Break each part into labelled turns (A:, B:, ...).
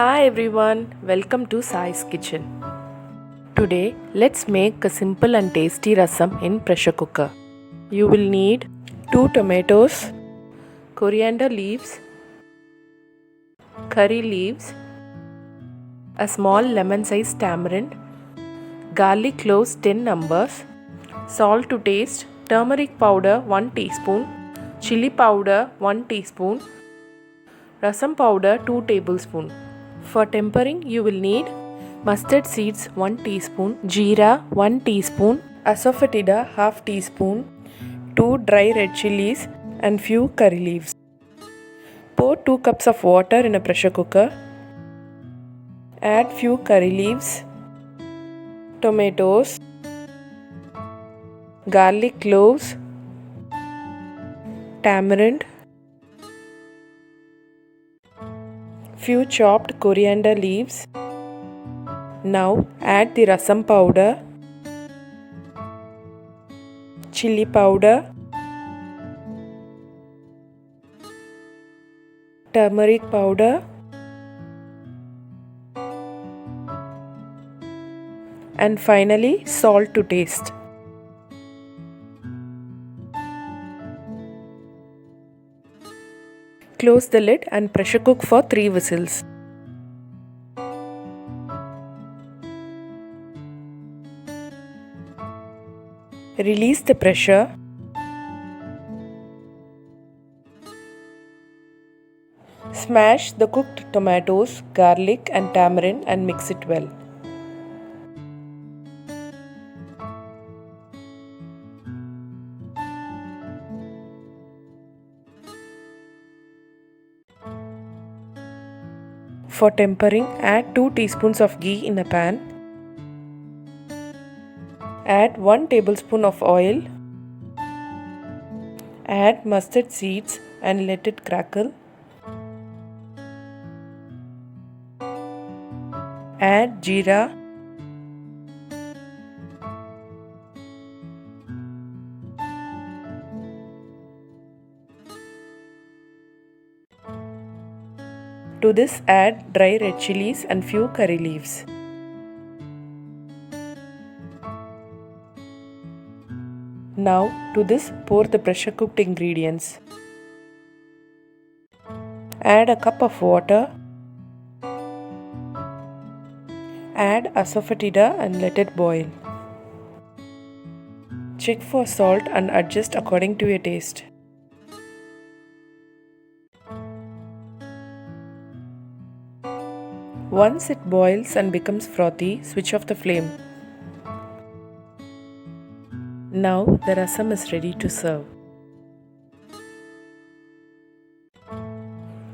A: Hi everyone, welcome to Sai's Kitchen. Today, let's make a simple and tasty rasam in pressure cooker. You will need 2 tomatoes, coriander leaves, curry leaves, a small lemon-sized tamarind, garlic cloves 10 numbers, salt to taste, turmeric powder 1 teaspoon, chilli powder 1 teaspoon, rasam powder 2 tablespoons. For tempering, you will need mustard seeds 1 teaspoon, jeera 1 teaspoon, asafoetida half teaspoon, 2 dry red chillies and few curry leaves. Pour 2 cups of water in a pressure cooker. Add few curry leaves, tomatoes, garlic cloves, tamarind, few chopped coriander leaves. Now add the rasam powder, chilli powder, turmeric powder and finally salt to taste. Close the lid and pressure cook for 3 whistles. Release the pressure. Smash the cooked tomatoes, garlic and tamarind and mix it well. For tempering, add 2 teaspoons of ghee in a pan. Add 1 tablespoon of oil. Add mustard seeds and let it crackle. Add jeera. To this add dry red chillies and few curry leaves. Now to this pour the pressure cooked ingredients. Add a cup of water. Add asafoetida and let it boil. Check for salt and adjust according to your taste. Once it boils and becomes frothy, switch off the flame. Now the rasam is ready to serve.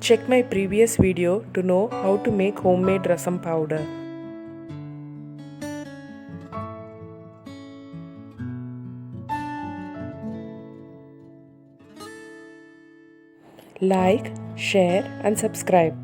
A: Check my previous video to know how to make homemade rasam powder. Like, share and subscribe.